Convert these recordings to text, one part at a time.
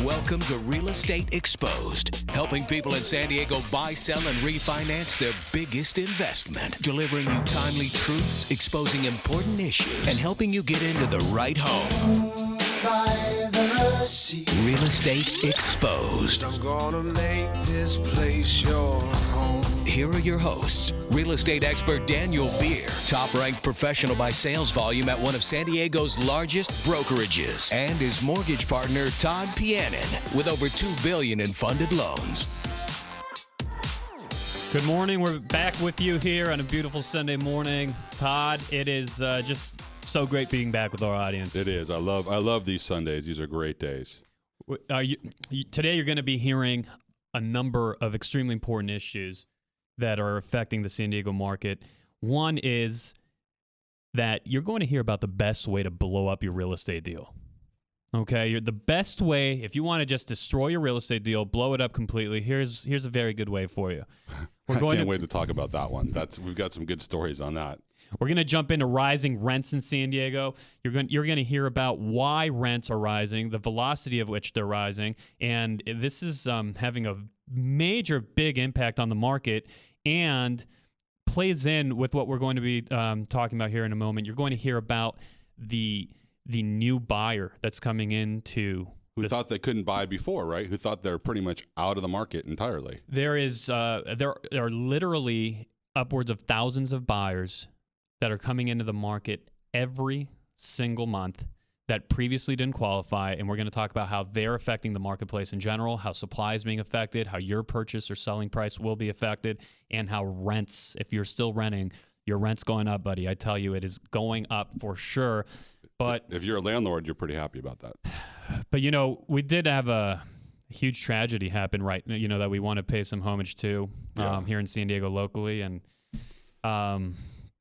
Welcome to Real Estate Exposed, helping people in San Diego buy, sell, and refinance their biggest investment, delivering you timely truths, exposing important issues, and helping you get into the right home. Real Estate Exposed. I'm gonna make this place your home. Here are your hosts, real estate expert Daniel Beer, top-ranked professional by sales volume at one of San Diego's largest brokerages, and his mortgage partner, Todd Pianin, with over $2 billion in funded loans. Good morning. We're back with you here on a beautiful Sunday morning. Todd, it is just so great being back with our audience. It is. I love these Sundays. These are great days. Today you're going to be hearing a number of extremely important issues that are affecting the San Diego market. One is that you're going to hear about the best way to blow up your real estate deal. Okay, the best way, if you want to just destroy your real estate deal, blow it up completely, here's a very good way for you. I can't wait to talk about that one. We've got some good stories on that. We're going to jump into rising rents in San Diego. You're going to hear about why rents are rising, the velocity of which they're rising, and this is having a major big impact on the market and plays in with what we're going to be talking about here in a moment. You're going to hear about the new buyer that's coming into who thought they couldn't buy before, right? Who thought they're pretty much out of the market entirely. There are literally upwards of thousands of buyers that are coming into the market every single month that previously didn't qualify, and we're going to talk about how they're affecting the marketplace in general, how supply is being affected, how your purchase or selling price will be affected, and how rents, if you're still renting, your rent's going up, buddy. I tell you, it is going up for sure. But if you're a landlord, you're pretty happy about that. But, we did have a huge tragedy happen, right, that we want to pay some homage to here in San Diego locally, and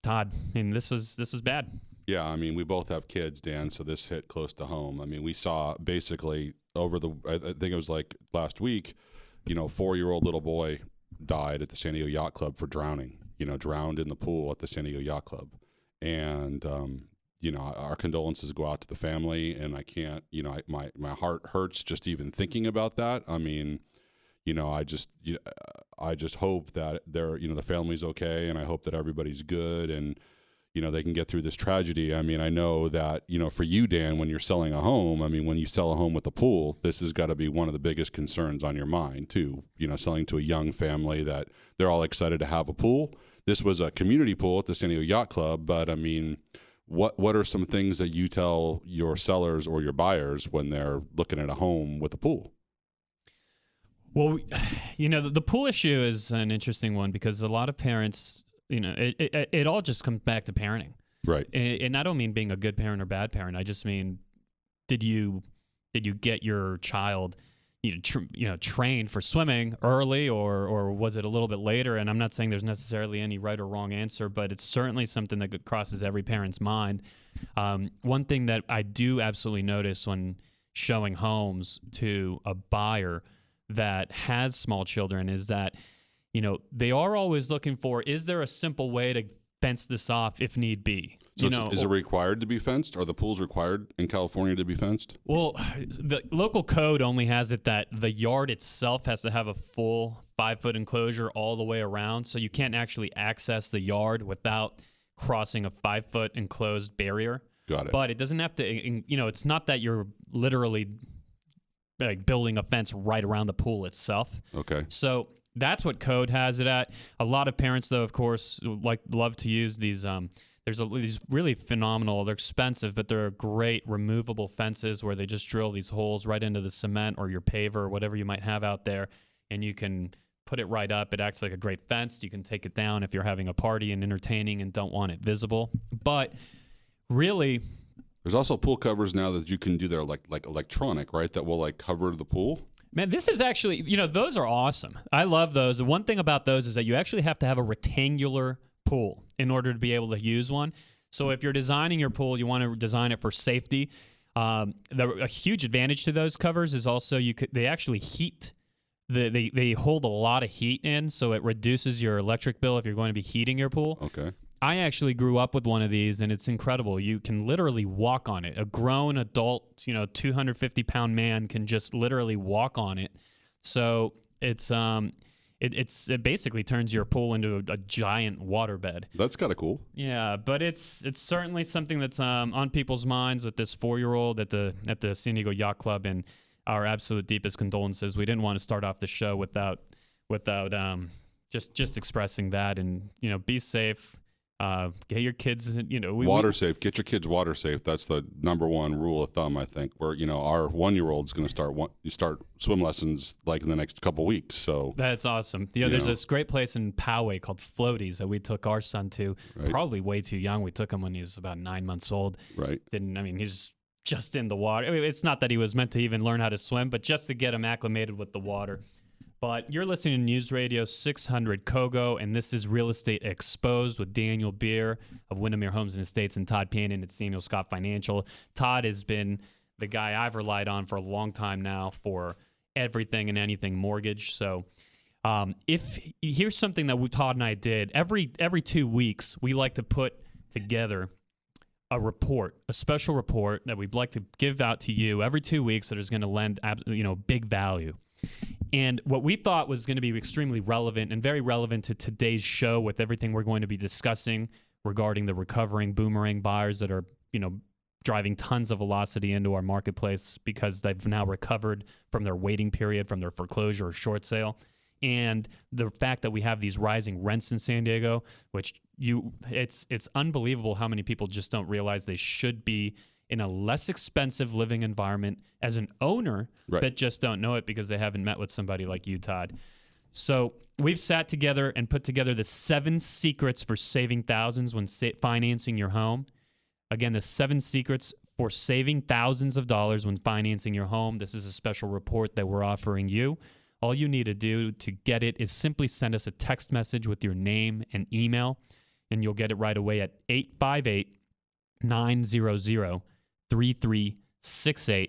Todd, this was bad. Yeah, I mean, we both have kids, Dan, so this hit close to home. I mean, we saw basically I think it was like last week, 4-year-old little boy died at the San Diego Yacht Club for drowning, drowned in the pool at the San Diego Yacht Club. And, our condolences go out to the family, and I can't, my heart hurts just even thinking about that. I mean, I just hope that the family's okay, and I hope that everybody's good, and they can get through this tragedy. I mean, I know that for you, Dan, when you're selling a home, I mean, when you sell a home with a pool, this has got to be one of the biggest concerns on your mind too. Selling to a young family that they're all excited to have a pool. This was a community pool at the San Diego Yacht Club, but I mean, what are some things that you tell your sellers or your buyers when they're looking at a home with a pool? Well, the pool issue is an interesting one because a lot of parents, it all just comes back to parenting. Right. And I don't mean being a good parent or bad parent. I just mean, did you get your child, trained for swimming early or was it a little bit later? And I'm not saying there's necessarily any right or wrong answer, but it's certainly something that crosses every parent's mind. One thing that I do absolutely notice when showing homes to a buyer that has small children is that, they are always looking for, is there a simple way to fence this off if need be? So is it required to be fenced? Are the pools required in California to be fenced? Well, the local code only has it that the yard itself has to have a full 5-foot enclosure all the way around. So you can't actually access the yard without crossing a 5-foot enclosed barrier. Got it. But it doesn't have to, it's not that you're literally like building a fence right around the pool itself. Okay. So that's what code has it at. A lot of parents, though, of course, love to use these. There's these really phenomenal. They're expensive, but they're great removable fences where they just drill these holes right into the cement or your paver or whatever you might have out there, and you can put it right up. It acts like a great fence. You can take it down if you're having a party and entertaining and don't want it visible. But really, there's also pool covers now that you can do that like electronic, right? That will cover the pool. Man, this is actually, those are awesome. I love those. The one thing about those is that you actually have to have a rectangular pool in order to be able to use one. So if you're designing your pool, you want to design it for safety. A huge advantage to those covers is also they actually heat. They hold a lot of heat in, so it reduces your electric bill if you're going to be heating your pool. Okay. I actually grew up with one of these, and it's incredible. You can literally walk on it. A grown adult, 250-pound man can just literally walk on it. So it's it basically turns your pool into a giant waterbed. That's kind of cool. Yeah, but it's certainly something that's on people's minds with this 4-year-old at the San Diego Yacht Club, and our absolute deepest condolences. We didn't want to start off the show without just expressing that, and be safe. Get your kids, water safe. Get your kids water safe. That's the number one rule of thumb, I think. Where our 1-year-old's going to start swim lessons like in the next couple weeks. So that's awesome. There's this great place in Poway called Floaties that we took our son to. Right. Probably way too young. We took him when he was about 9 months old. Right. He's just in the water. I mean, it's not that he was meant to even learn how to swim, but just to get him acclimated with the water. But you're listening to News Radio 600 KOGO, and this is Real Estate Exposed with Daniel Beer of Windermere Homes and Estates and Todd Pannon at Samuel Scott Financial. Todd has been the guy I've relied on for a long time now for everything and anything mortgage. So here's something that Todd and I did. Every 2 weeks, we like to put together a report, a special report that we'd like to give out to you every 2 weeks that is going to lend big value. And what we thought was going to be extremely relevant and very relevant to today's show with everything we're going to be discussing regarding the recovering boomerang buyers that are, driving tons of velocity into our marketplace because they've now recovered from their waiting period, from their foreclosure or short sale. And the fact that we have these rising rents in San Diego, which it's unbelievable how many people just don't realize they should be in a less expensive living environment as an owner, right, that just don't know it because they haven't met with somebody like you, Todd. So we've sat together and put together the 7 secrets for saving thousands when financing your home. Again, the 7 secrets for saving thousands of dollars when financing your home. This is a special report that we're offering you. All you need to do to get it is simply send us a text message with your name and email, and you'll get it right away at 858-900-3368.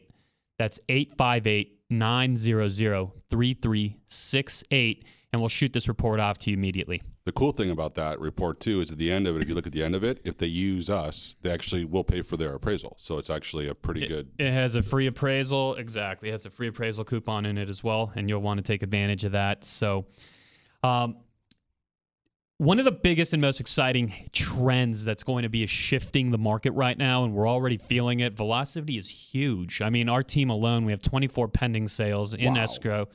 That's 858-900-3368, and we'll shoot this report off to you immediately. The cool thing about that report, too, is at the end of it, if you look at the end of it, if they use us, they actually will pay for their appraisal. So it's actually a pretty good... It has a free appraisal. Exactly. It has a free appraisal coupon in it as well, and you'll want to take advantage of that. So one of the biggest and most exciting trends that's going to be shifting the market right now, and we're already feeling it, velocity is huge. I mean, our team alone, we have 24 pending sales in escrow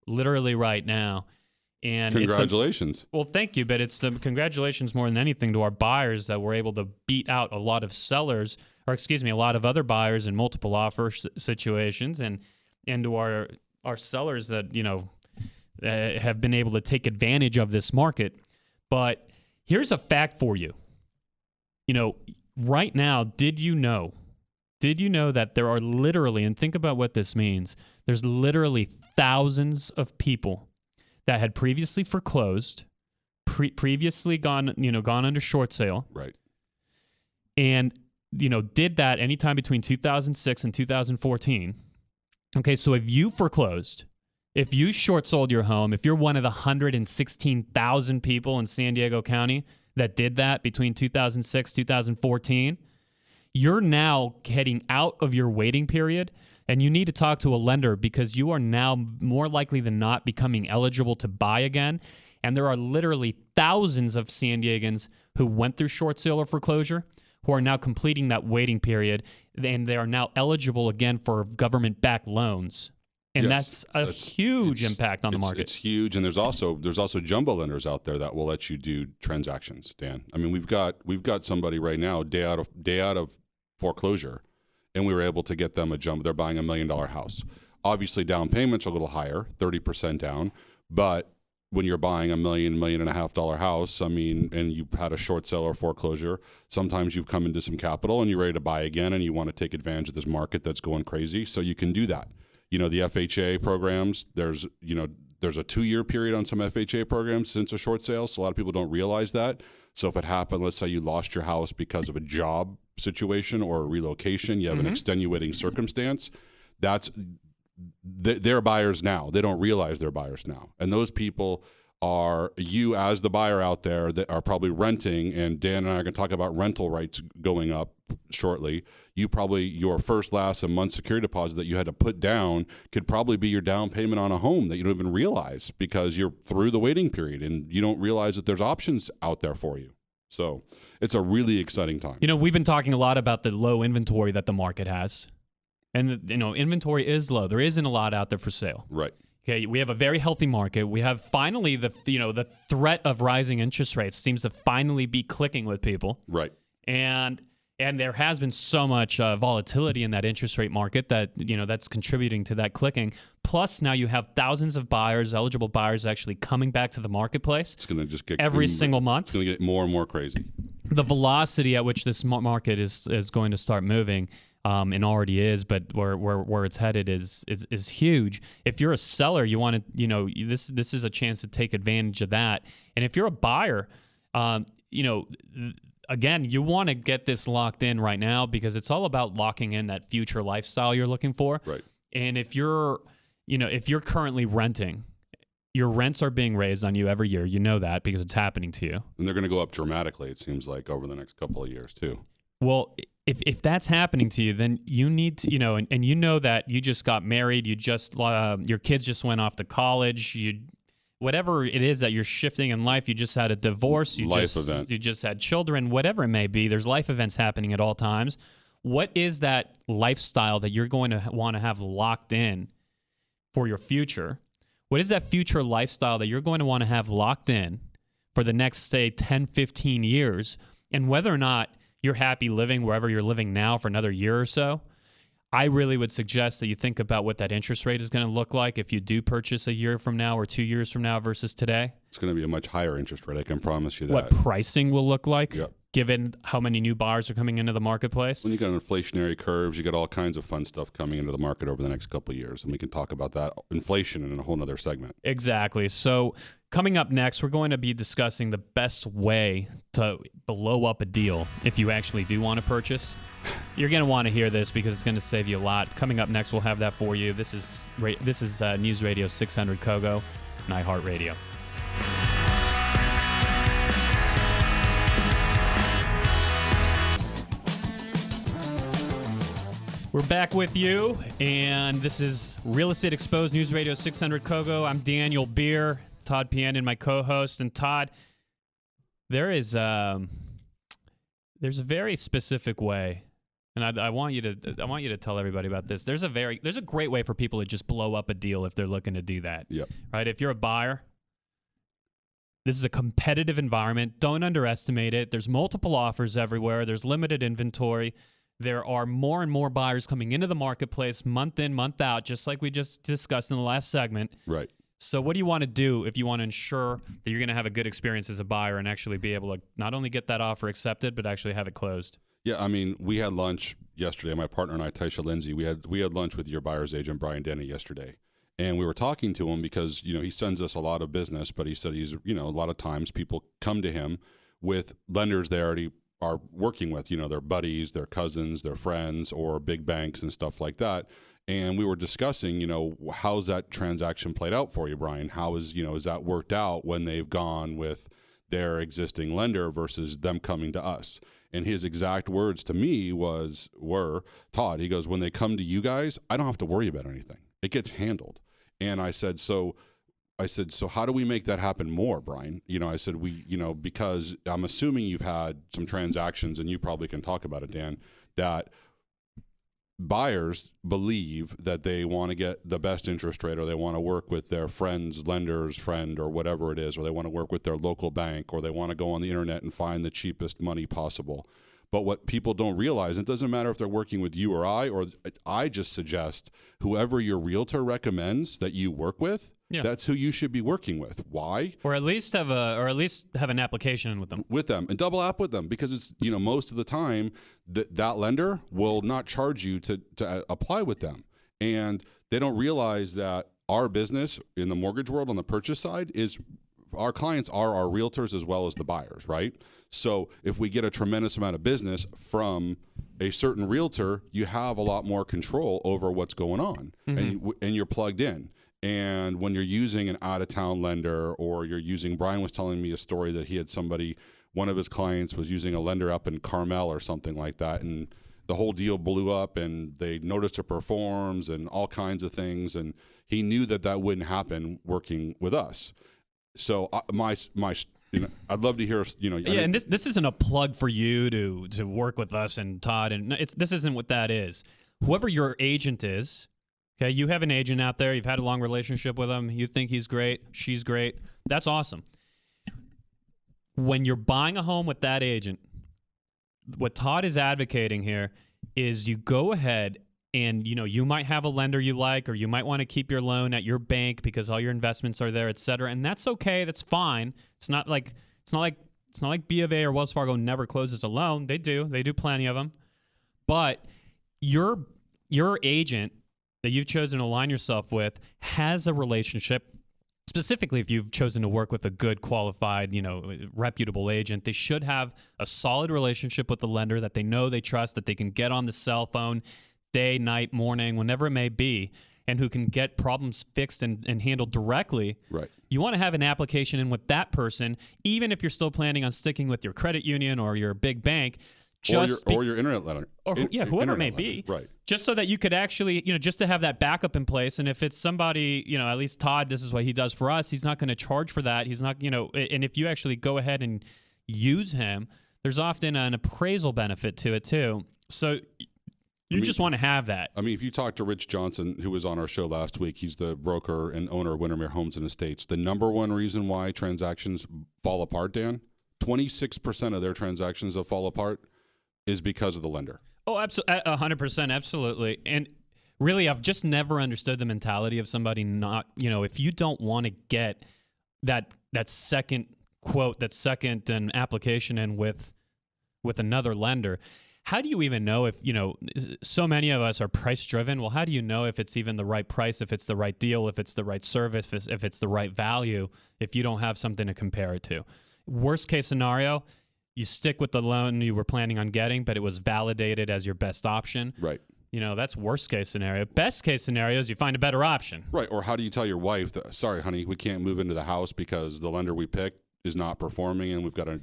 literally right now. And congratulations. Well, thank you, but it's the congratulations more than anything to our buyers that we're able to beat out a lot of sellers, or a lot of other buyers in multiple offer situations, and to our sellers that, have been able to take advantage of this market. But here's a fact for you. Right now, did you know that there are literally, and think about what this means, there's literally thousands of people that had previously foreclosed, previously gone under short sale. Right. And, did that anytime between 2006 and 2014. Okay, so if you foreclosed, if you short sold your home, if you're one of the 116,000 people in San Diego County that did that between 2006, 2014, you're now heading out of your waiting period, and you need to talk to a lender because you are now more likely than not becoming eligible to buy again. And there are literally thousands of San Diegans who went through short sale or foreclosure who are now completing that waiting period, and they are now eligible again for government-backed loans. And that's a huge impact on the market. It's huge, and there's also jumbo lenders out there that will let you do transactions, Dan. I mean, we've got somebody right now day out of foreclosure, and we were able to get them a jumbo. They're buying $1 million house. Obviously, down payments are a little higher, 30% down, but when you're buying $1 million, $1.5 million house, I mean, and you had a short sale or foreclosure, sometimes you've come into some capital and you're ready to buy again, and you want to take advantage of this market that's going crazy, so you can do that. The FHA programs, there's a 2-year period on some FHA programs since a short sale, so a lot of people don't realize that. So if it happened, let's say you lost your house because of a job situation or a relocation, you have an extenuating circumstance, they're buyers now. They don't realize they're buyers now. And those people are you as the buyer out there that are probably renting, and Dan and I are going to talk about rental rates going up shortly. You probably, your first, last, and month security deposit that you had to put down could probably be your down payment on a home that you don't even realize because you're through the waiting period and you don't realize that there's options out there for you. So it's a really exciting time. You know, we've been talking a lot about the low inventory that the market has. And, you know, inventory is low. There isn't a lot out there for sale. Right. Okay, we have a very healthy market. We have finally the threat of rising interest rates seems to finally be clicking with people. Right. And there has been so much volatility in that interest rate market that, you know, that's contributing to that clicking. Plus, now you have thousands of buyers, eligible buyers, actually coming back to the marketplace. It's going to just get every single month. It's going to get more and more crazy. The velocity at which this market is going to start moving. And already is, but where it's headed is huge. If you're a seller, you want to, you know, this is a chance to take advantage of that. And if you're a buyer, you know, again, you want to get this locked in right now because it's all about locking in that future lifestyle you're looking for. Right. And if you're currently renting, your rents are being raised on you every year. You know that because it's happening to you. And they're going to go up dramatically, it seems like, over the next couple of years too. Well, if that's happening to you, then you need to, you know, and you know that you just got married, you just your kids just went off to college, whatever it is that you're shifting in life, you just had a divorce, you just had children, whatever it may be. There's life events happening at all times. What is that lifestyle that you're going to want to have locked in for your future? What is that future lifestyle that you're going to want to have locked in for the next, say, 10, 15 years? And whether or not you're happy living wherever you're living now for another year or so, I really would suggest that you think about what that interest rate is going to look like if you do purchase a year from now or 2 years from now versus today. It's going to be a much higher interest rate, I can promise you that. What pricing will look like, yep, given how many new buyers are coming into the marketplace. When you got inflationary curves, you got all kinds of fun stuff coming into the market over the next couple of years, and we can talk about that inflation in a whole nother segment. Exactly. So coming up next, we're going to be discussing the best way to blow up a deal if you actually do want to purchase. You're going to want to hear this because it's going to save you a lot. Coming up next, we'll have that for you. This is News Radio 600 KOGO and iHeartRadio. We're back with you, and this is Real Estate Exposed News Radio 600 KOGO. I'm Daniel Beer, Todd Pianin, my co-host. And Todd, there's a very specific way, and I want you to tell everybody about this. There's a great way for people to just blow up a deal if they're looking to do that. Yep. Right? If you're a buyer, this is a competitive environment. Don't underestimate it. There's multiple offers everywhere. There's limited inventory. There are more and more buyers coming into the marketplace month in, month out, just like we just discussed in the last segment. Right. So what do you want to do if you want to ensure that you're going to have a good experience as a buyer and actually be able to not only get that offer accepted, but actually have it closed? Yeah, I mean, we had lunch yesterday. My partner and I, Taisha Lindsay, we had lunch with your buyer's agent, Brian Denny, yesterday. And we were talking to him because, you know, he sends us a lot of business, but he said he's, you know, a lot of times people come to him with lenders they already are working with, you know, their buddies, their cousins, their friends, or big banks and stuff like that. And we were discussing, you know, how's that transaction played out for you, Brian? How is, you know, is that worked out when they've gone with their existing lender versus them coming to us? And his exact words to me were, Todd, he goes, when they come to you guys, I don't have to worry about anything. It gets handled. And I said, so how do we make that happen more, Brian? You know, I said, because I'm assuming you've had some transactions, and you probably can talk about it, Dan, that buyers believe that they want to get the best interest rate, or they want to work with their lender's friend, or whatever it is, or they want to work with their local bank, or they want to go on the internet and find the cheapest money possible. But what people don't realize, it doesn't matter if they're working with you or I just suggest whoever your realtor recommends that you work with, that's who you should be working with. Why? Or at least have an application with them. With them, and double app with them, because it's, you know, most of the time that lender will not charge you to apply with them. And they don't realize that our business in the mortgage world on the purchase side is our clients are our realtors as well as the buyers, right? So if we get a tremendous amount of business from a certain realtor, you have a lot more control over what's going on, and you're plugged in. And when you're using an out-of-town lender, or Brian was telling me a story that he had one of his clients was using a lender up in Carmel or something like that, and the whole deal blew up, and they noticed her performs and all kinds of things, and he knew that wouldn't happen working with us. So I'd love to hear, Yeah, and this isn't a plug for you to work with us and Todd, and this isn't what that is. Whoever your agent is, okay, you have an agent out there, you've had a long relationship with him, you think he's great, she's great, that's awesome. When you're buying a home with that agent, what Todd is advocating here is you go ahead and, you might have a lender you like, or you might want to keep your loan at your bank because all your investments are there, et cetera. And that's okay. That's fine. It's not like B of A or Wells Fargo never closes a loan. They do plenty of them. But your agent that you've chosen to align yourself with has a relationship. Specifically, if you've chosen to work with a good, qualified, reputable agent, they should have a solid relationship with the lender that they know, they trust, that they can get on the cell phone day, night, morning, whenever it may be, and who can get problems fixed and handled directly. Right. You want to have an application in with that person, even if you're still planning on sticking with your credit union or your big bank. Or your internet lender. Whoever it may be. Right. Just so that you could actually, just to have that backup in place. And if it's somebody, at least Todd, this is what he does for us. He's not going to charge for that. He's not, and if you actually go ahead and use him, there's often an appraisal benefit to it too. So you just want to have that. I mean, if you talk to Rich Johnson, who was on our show last week, he's the broker and owner of Windermere Homes and Estates. The number one reason why transactions fall apart, Dan, 26% of their transactions that fall apart is because of the lender. Oh, absolutely, 100%, absolutely. And really, I've just never understood the mentality of somebody not, if you don't want to get that second quote, that second application in with another lender, how do you even know if, so many of us are price driven? Well, how do you know if it's even the right price, if it's the right deal, if it's the right service, if it's the right value, if you don't have something to compare it to? Worst case scenario, you stick with the loan you were planning on getting, but it was validated as your best option. Right. That's worst case scenario. Best case scenario is you find a better option. Right. Or how do you tell your wife that, sorry, honey, we can't move into the house because the lender we picked is not performing, and we've got a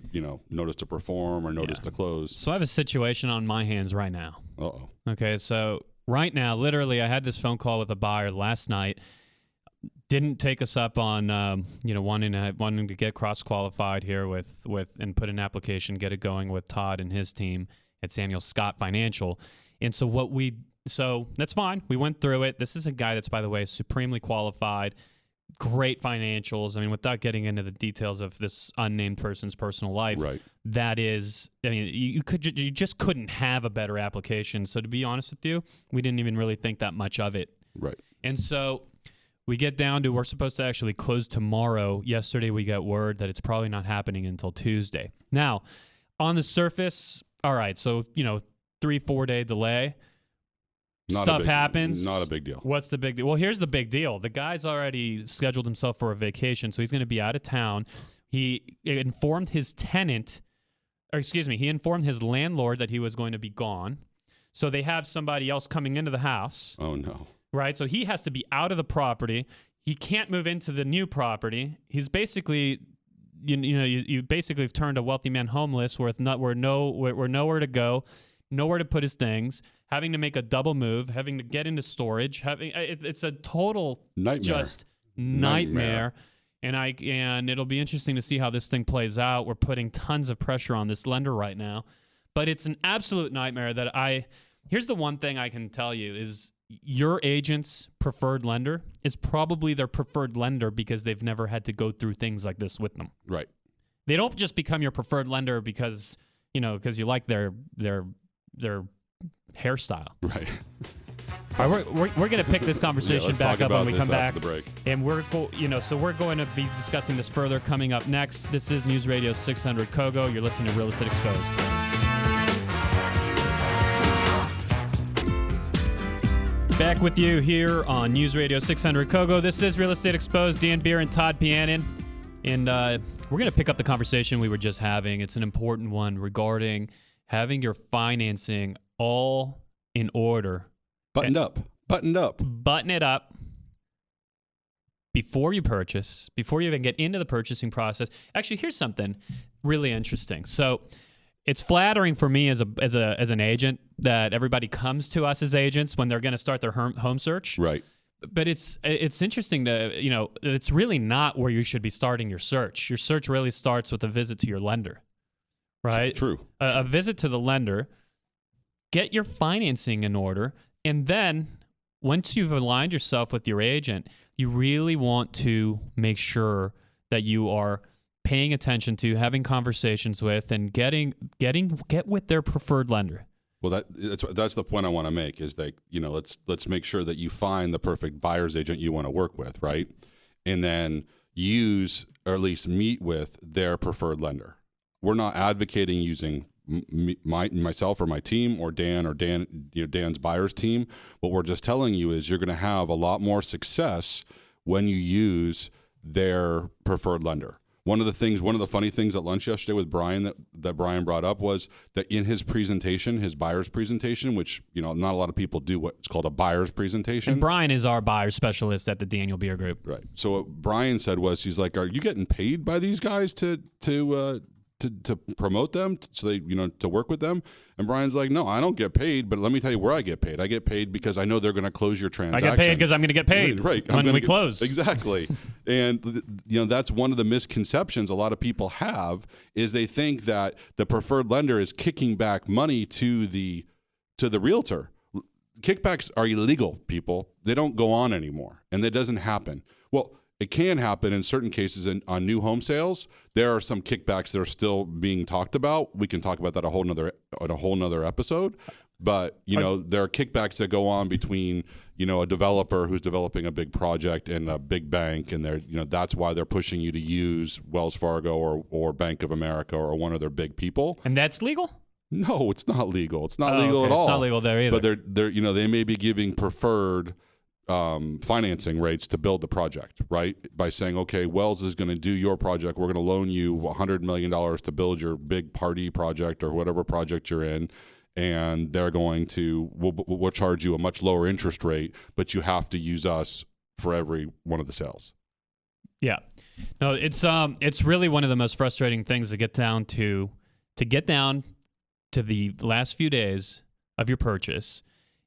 notice to perform or notice to close. So I have a situation on my hands right now. Uh-oh. Okay, so right now, literally, I had this phone call with a buyer last night. Didn't take us up on wanting to get cross qualified here with and put an application, get it going with Todd and his team at Samuel Scott Financial. And so that's fine. We went through it. This is a guy that's, by the way, supremely qualified, great financials. I mean, without getting into the details of this unnamed person's personal life, right. That is, I mean, you just couldn't have a better application. So to be honest with you, we didn't even really think that much of it. Right. And so we get down to, we're supposed to actually close tomorrow. Yesterday we got word that it's probably not happening until Tuesday. Now, on the surface, all right, so 3-4 day delay. Stuff happens. Not a big deal. What's the big deal? Well, here's the big deal. The guy's already scheduled himself for a vacation, so he's going to be out of town. He informed his he informed his landlord that he was going to be gone. So they have somebody else coming into the house. Oh, no. Right? So he has to be out of the property. He can't move into the new property. He's basically, you basically have turned a wealthy man homeless with nowhere to go, nowhere to put his things, having to make a double move, having to get into storage, it's a total nightmare. And it'll be interesting to see how this thing plays out. We're putting tons of pressure on this lender right now, but it's an absolute nightmare here's the one thing I can tell you is your agent's preferred lender is probably their preferred lender because they've never had to go through things like this with them. Right. They don't just become your preferred lender because you like their hairstyle. Right. All right, we're going to pick this conversation back up when we come back. The break. And we're going to be discussing this further coming up next. This is News Radio 600 KOGO. You're listening to Real Estate Exposed. Back with you here on News Radio 600 KOGO. This is Real Estate Exposed. Dan Beer and Todd Pianin. And we're going to pick up the conversation we were just having. It's an important one regarding having your financing all in order. Buttoned up. Button it up. before you purchase, before you even get into the purchasing process. Actually, here's something really interesting. So it's flattering for me as an agent that everybody comes to us as agents when they're going to start their home search. Right. But it's interesting to, it's really not where you should be starting your search. Your search really starts with a visit to your lender, right? True. A visit to the lender, get your financing in order, and then once you've aligned yourself with your agent, you really want to make sure that you are paying attention to, having conversations with, and get with their preferred lender. Well, that's the point I want to make is that, let's make sure that you find the perfect buyer's agent you want to work with, right? And then use, or at least meet with, their preferred lender. We're not advocating using myself or my team or Dan's buyer's team. What we're just telling you is you're going to have a lot more success when you use their preferred lender. One of the funny things at lunch yesterday with Brian that Brian brought up was that in his presentation, his buyer's presentation, which, not a lot of people do what's called a buyer's presentation. And Brian is our buyer specialist at the Daniel Beer Group. Right. So what Brian said was, he's like, are you getting paid by these guys to promote them, so they, to work with them? And Brian's like, no, I don't get paid, but let me tell you where I get paid. I get paid because I know they're going to close your transaction. I get paid because I'm going to get paid when we close. Exactly. And, that's one of the misconceptions a lot of people have, is they think that the preferred lender is kicking back money to the realtor. Kickbacks are illegal, people. They don't go on anymore, and that doesn't happen. Well, it can happen in certain cases on new home sales. There are some kickbacks that are still being talked about. We can talk about that on a whole nother episode. But, there are kickbacks that go on between, a developer who's developing a big project and a big bank, and that's why they're pushing you to use Wells Fargo or Bank of America or one of their big people. And that's legal? No, it's not legal. It's not legal at all. It's not legal there either. But they may be giving preferred financing rates to build the project, right? By saying, okay, Wells is going to do your project. We're going to loan you $100 million to build your big party project or whatever project you're in. And they're going to, we'll charge you a much lower interest rate, but you have to use us for every one of the sales. Yeah. No, it's really one of the most frustrating things to get down to the last few days of your purchase.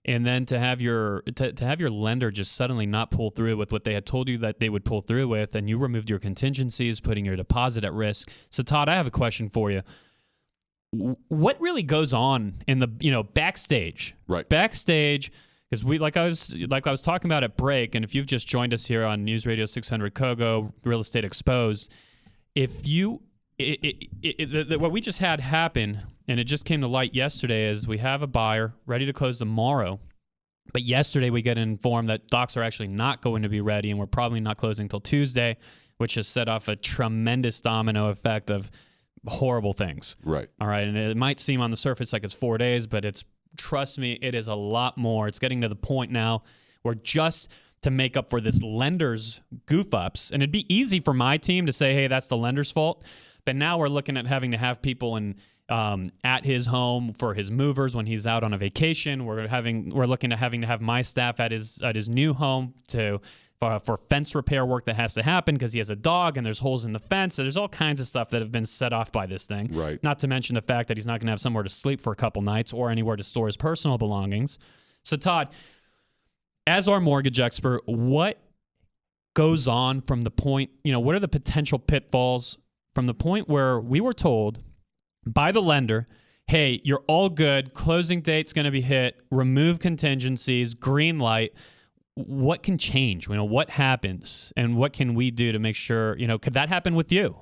And then to have your lender just suddenly not pull through with what they had told you that they would pull through with, and you removed your contingencies, putting your deposit at risk. So, Todd, I have a question for you. What really goes on in the backstage? Right. Backstage, because like I was talking about at break, and if you've just joined us here on News Radio 600 KOGO Real Estate Exposed, what we just had happen, and it just came to light yesterday, is we have a buyer ready to close tomorrow, but yesterday we get informed that docs are actually not going to be ready, and we're probably not closing until Tuesday, which has set off a tremendous domino effect of horrible things. Right. All right, and it might seem on the surface like it's 4 days, but trust me, it is a lot more. It's getting to the point now where just to make up for this lender's goof-ups, and it'd be easy for my team to say, hey, that's the lender's fault, but now we're looking at having to have people at his home for his movers when he's out on a vacation. We're looking at having to have my staff at his new home for fence repair work that has to happen because he has a dog and there's holes in the fence. So there's all kinds of stuff that have been set off by this thing. Right. Not to mention the fact that he's not going to have somewhere to sleep for a couple nights or anywhere to store his personal belongings. So, Todd, as our mortgage expert, what goes on from the point, what are the potential pitfalls from the point where we were told by the lender, hey, you're all good, closing date's going to be hit, remove contingencies, green light. What can change? What happens, and what can we do to make sure, could that happen with you?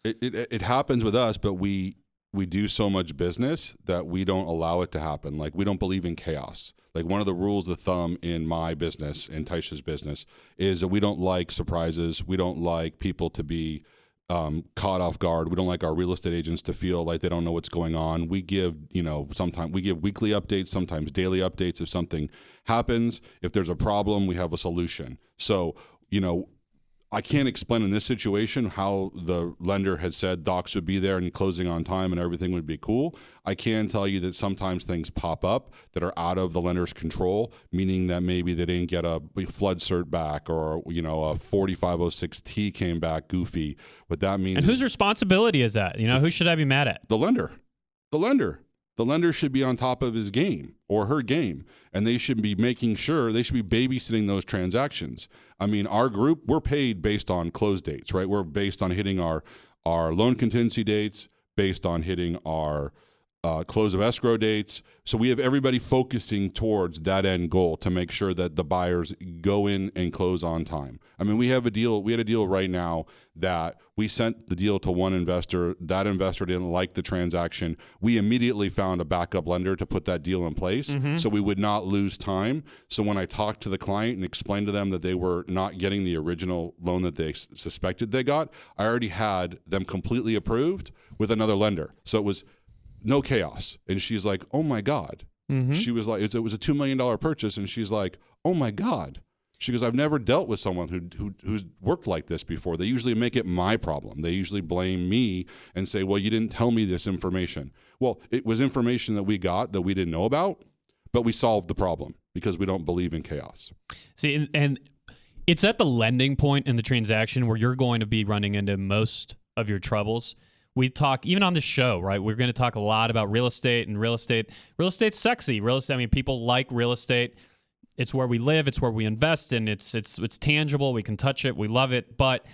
It happens with us, but we do so much business that we don't allow it to happen. Like, we don't believe in chaos. Like, one of the rules of thumb in my business, in Taisha's business, is that we don't like surprises. We don't like people to be caught off guard. We don't like our real estate agents to feel like they don't know what's going on. We give, sometimes we give weekly updates, sometimes daily updates. If something happens, if there's a problem, we have a solution. So, I can't explain in this situation how the lender had said docs would be there and closing on time and everything would be cool. I can tell you that sometimes things pop up that are out of the lender's control, meaning that maybe they didn't get a flood cert back, or a 4506T came back goofy. What that means. And whose responsibility is that? Who should I be mad at? The lender. The lender should be on top of his game or her game, and they should be making sure, they should be babysitting those transactions. I mean, our group, we're paid based on close dates, right? We're based on hitting our loan contingency dates, based on hitting our close of escrow dates. So we have everybody focusing towards that end goal to make sure that the buyers go in and close on time. I mean, we had a deal right now that we sent the deal to one investor. That investor didn't like the transaction. We immediately found a backup lender to put that deal in place so we would not lose time. So when I talked to the client and explained to them that they were not getting the original loan that they suspected they got, I already had them completely approved with another lender. So it was no chaos. And she's like, oh my God. She was like, it was a $2 million purchase. And she's like, oh my God. She goes, I've never dealt with someone who's worked like this before. They usually make it my problem. They usually blame me and say, well, you didn't tell me this information. Well, it was information that we got that we didn't know about, but we solved the problem because we don't believe in chaos. See, and it's at the lending point in the transaction where you're going to be running into most of your troubles. We talk, even on the show, right? We're going to talk a lot about real estate, and real estate's sexy. Real estate, I mean, people like real estate. It's where we live. It's where we invest, and it's tangible. We can touch it. We love it. But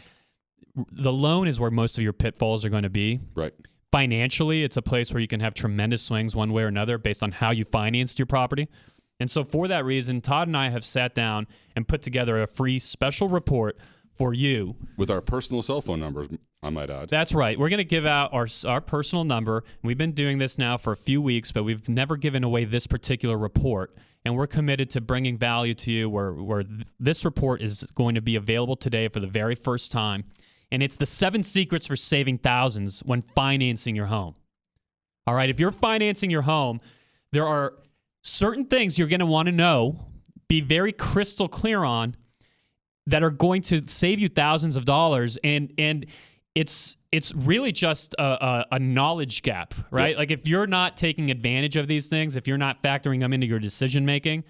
the loan is where most of your pitfalls are going to be. Right. Financially, it's a place where you can have tremendous swings one way or another based on how you financed your property. And so for that reason, Todd and I have sat down and put together a free special report for you. With our personal cell phone numbers, I might add. That's right. We're going to give out our personal number. We've been doing this now for a few weeks, but we've never given away this particular report. And we're committed to bringing value to you where this report is going to be available today for the very first time. And it's the 7 secrets for saving thousands when financing your home. All right. If you're financing your home, there are certain things you're going to want to know, be very crystal clear on, that are going to save you thousands of dollars. And it's really just a knowledge gap, right? Yeah. Like if you're not taking advantage of these things, if you're not factoring them into your decision making,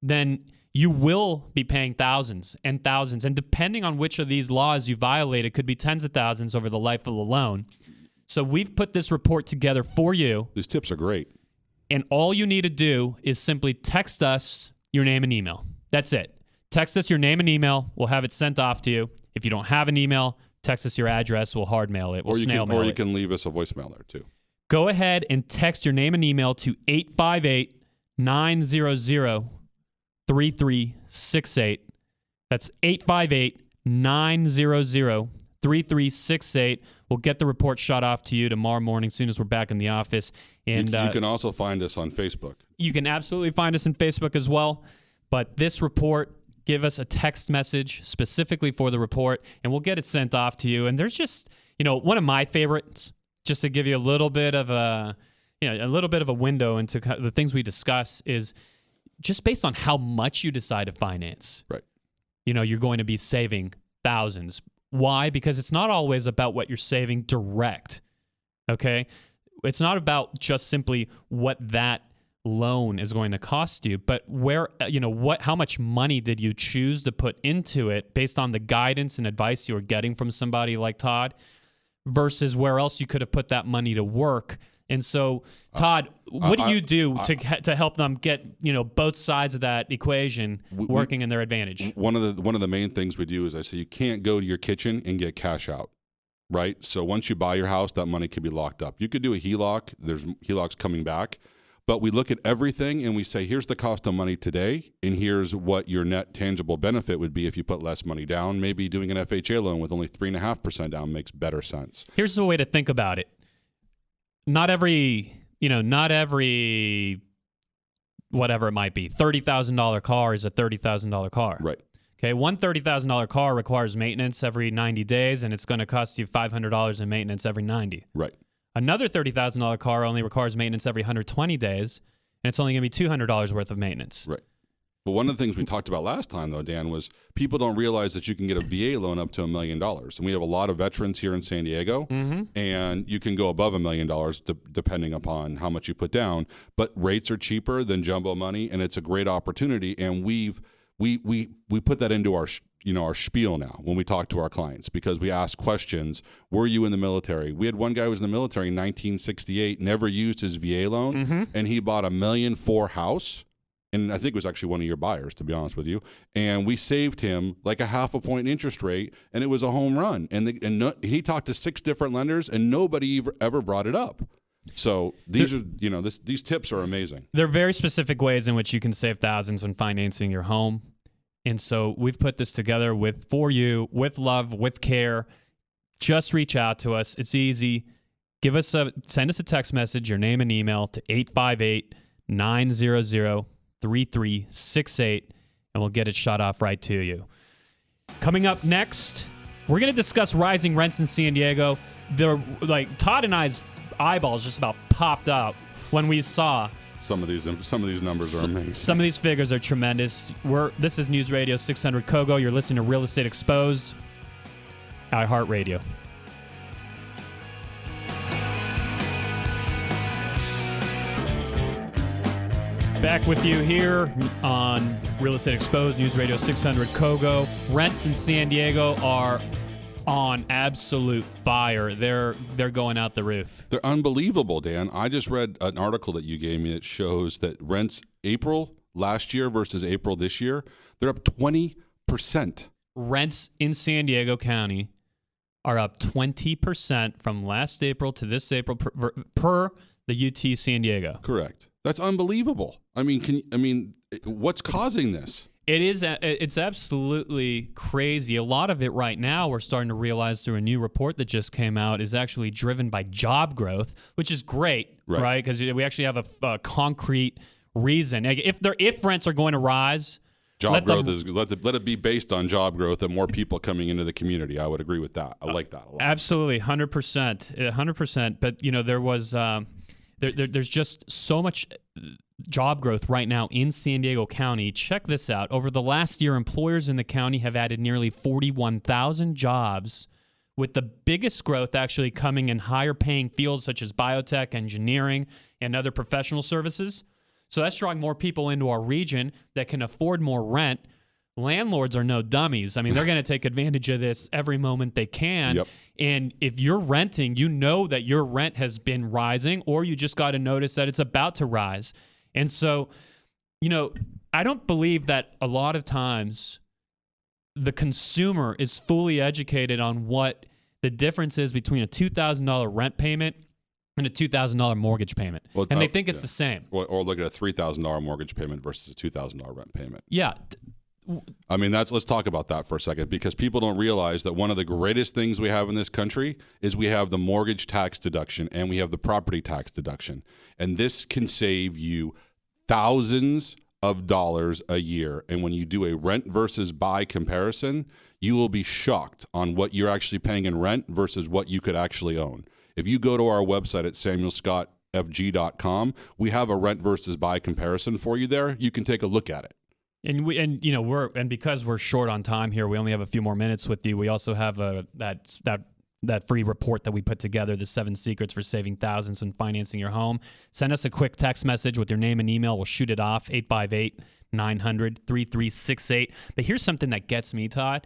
then you will be paying thousands and thousands. And depending on which of these laws you violate, it could be tens of thousands over the life of the loan. So we've put this report together for you. These tips are great. And all you need to do is simply text us your name and email. That's it. Text us your name and email. We'll have it sent off to you. If you don't have an email, text us your address. We'll hard mail it. We'll snail mail it. Or you can leave us a voicemail there too. Go ahead and text your name and email to 858-900-3368. That's 858-900-3368. We'll get the report shot off to you tomorrow morning as soon as we're back in the office. And you can also find us on Facebook. You can absolutely find us on Facebook as well. But this report, give us a text message specifically for the report, and we'll get it sent off to you. And there's just, one of my favorites, just to give you a little bit of a window into the things we discuss, is just based on how much you decide to finance. Right. You're going to be saving thousands. Why? Because it's not always about what you're saving direct. Okay? It's not about just simply what that loan is going to cost you, but how much money did you choose to put into it based on the guidance and advice you were getting from somebody like Todd versus where else you could have put that money to work. And so, Todd, what do you do to help them get both sides of that equation working in their advantage? One of the main things we do is I say you can't go to your kitchen and get cash out, right? So once you buy your house, that money can be locked up. You could do a HELOC. There's HELOCs coming back. But we look at everything and we say, here's the cost of money today, and here's what your net tangible benefit would be if you put less money down. Maybe doing an FHA loan with only 3.5% down makes better sense. Here's the way to think about it. Not every whatever it might be, $30,000 car is a $30,000 car. Right. Okay, one $30,000 car requires maintenance every 90 days, and it's going to cost you $500 in maintenance every 90. Right. Another $30,000 car only requires maintenance every 120 days, and it's only going to be $200 worth of maintenance. Right. But one of the things we talked about last time, though, Dan, was people don't realize that you can get a VA loan up to $1 million. And we have a lot of veterans here in San Diego, and you can go above $1 million depending upon how much you put down. But rates are cheaper than jumbo money, and it's a great opportunity. And we put that into our our spiel now when we talk to our clients, because we ask questions. Were you in the military? We had one guy who was in the military in 1968, never used his VA loan, and he bought $1.4 million house. And I think it was actually one of your buyers, to be honest with you. And we saved him like a 0.5 point interest rate, and it was a home run. And he talked to 6 different lenders, and nobody ever brought it up. So these these tips are amazing. There are very specific ways in which you can save thousands when financing your home. And so we've put this together for you, with love, with care. Just reach out to us. It's easy. Send us a text message, your name and email to 858-900-3368, and we'll get it shot off right to you. Coming up next, we're going to discuss rising rents in San Diego. Todd and I's eyeballs just about popped out when we saw some of these numbers are amazing. Some of these figures are tremendous. This is News Radio 600 KOGO. You're listening to Real Estate Exposed, iHeartRadio. Back with you here on Real Estate Exposed, News Radio 600 KOGO. Rents in San Diego are on absolute fire. They're going out the roof. They're unbelievable, Dan. I just read an article that you gave me that shows that rents April last year versus April this year, they're up 20%. Rents in San Diego County are up 20% from last April to this April per the UT San Diego. Correct. That's unbelievable. I mean, what's causing this? It's absolutely crazy. A lot of it right now, we're starting to realize through a new report that just came out, is actually driven by job growth, which is great, right? Because we actually have a concrete reason. If rents are going to rise, let it be based on job growth and more people coming into the community. I would agree with that. I like that a lot. Absolutely, 100%. But there was there's just so much job growth right now in San Diego County. Check this out. Over the last year, employers in the county have added nearly 41,000 jobs, with the biggest growth actually coming in higher paying fields such as biotech, engineering, and other professional services. So that's drawing more people into our region that can afford more rent. Landlords are no dummies. I mean, they're going to take advantage of this every moment they can. Yep. And if you're renting, you know that your rent has been rising, or you just got to notice that it's about to rise. And so, I don't believe that a lot of times the consumer is fully educated on what the difference is between a $2,000 rent payment and a $2,000 mortgage payment. And they think it's the same. Or look at a $3,000 mortgage payment versus a $2,000 rent payment. Yeah. I mean, let's talk about that for a second, because people don't realize that one of the greatest things we have in this country is we have the mortgage tax deduction and we have the property tax deduction. And this can save you thousands of dollars a year. And when you do a rent versus buy comparison, you will be shocked on what you're actually paying in rent versus what you could actually own. If you go to our website at samuelscottfg.com, we have a rent versus buy comparison for you there. You can take a look at it. And because we're short on time here, we only have a few more minutes with you. We also have that free report that we put together, the 7 secrets for saving thousands when financing your home. Send us a quick text message with your name and email. We'll shoot it off, 858-900-3368. But here's something that gets me, Todd.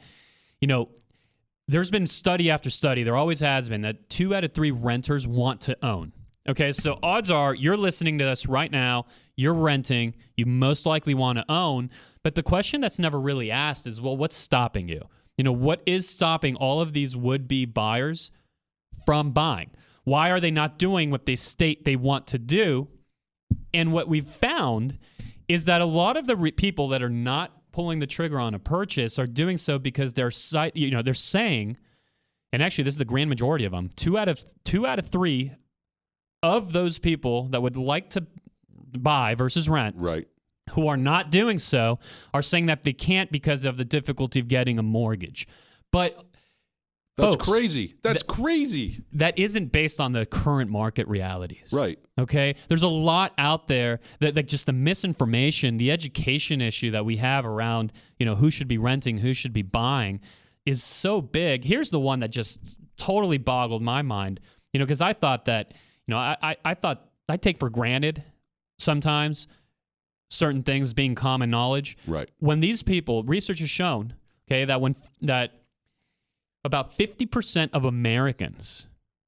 There's been study after study, there always has been, that 2 out of 3 renters want to own. Okay, so odds are you're listening to this right now, you're renting, you most likely want to own, but the question that's never really asked is, well, what's stopping you? What is stopping all of these would-be buyers from buying? Why are they not doing what they state they want to do? And what we've found is that a lot of the people that are not pulling the trigger on a purchase are doing so because they're saying, and actually this is the grand majority of them, 2 out of 3 of those people that would like to buy versus rent, right, who are not doing so, are saying that they can't because of the difficulty of getting a mortgage. But That's Folks, crazy. That's crazy. That isn't based on the current market realities. Right. Okay? There's a lot out there that just the misinformation, the education issue that we have around, who should be renting, who should be buying is so big. Here's the one that just totally boggled my mind, because I thought that, I thought I take for granted sometimes certain things being common knowledge. Right. When these people, research has shown, okay, that about 50% of Americans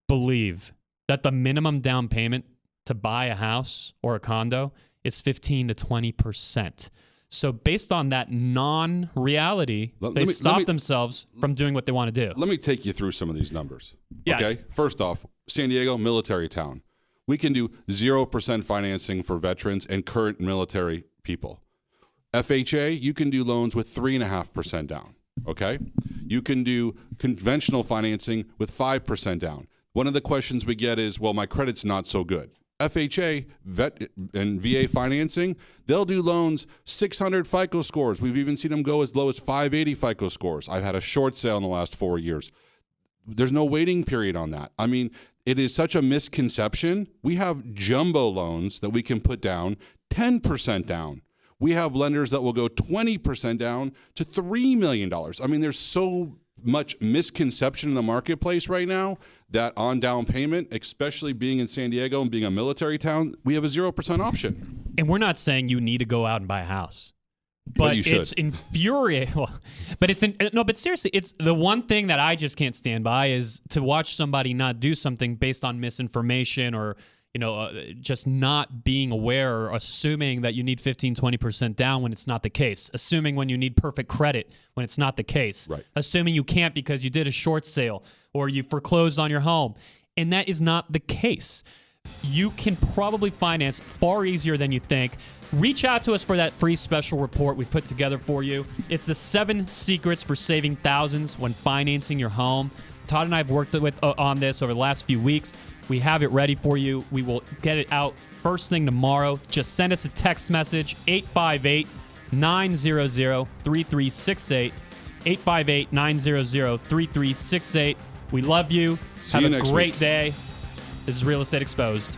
believe that the minimum down payment to buy a house or a condo is 15 to 20%. So based on that non-reality, they stop themselves from doing what they want to do. Let me take you through some of these numbers. Yeah. Okay. First off, San Diego, military town. We can do 0% financing for veterans and current military people. FHA, you can do loans with 3.5% down. Okay. You can do conventional financing with 5% down. One of the questions we get is, well, my credit's not so good. FHA, vet and VA financing, they'll do loans 600 FICO scores. We've even seen them go as low as 580 FICO scores. I've had a short sale in the last 4 years. There's no waiting period on that. I mean, it is such a misconception. We have jumbo loans that we can put down 10% down. We have lenders that will go 20% down to $3 million. I mean, there's so much misconception in the marketplace right now that on down payment, especially being in San Diego and being a military town, we have a 0% option. And we're not saying you need to go out and buy a house. But it's infuriating. Well, but seriously, it's the one thing that I just can't stand by is to watch somebody not do something based on misinformation or just not being aware or assuming that you need 15, 20% down when it's not the case. Assuming when you need perfect credit when it's not the case. Right. Assuming you can't because you did a short sale or you foreclosed on your home. And that is not the case. You can probably finance far easier than you think. Reach out to us for that free special report we've put together for you. It's the 7 secrets for saving thousands when financing your home. Todd and I have worked on this over the last few weeks. We have it ready for you. We will get it out first thing tomorrow. Just send us a text message, 858-900-3368. 858-900-3368. We love you. Have a great day. This is Real Estate Exposed.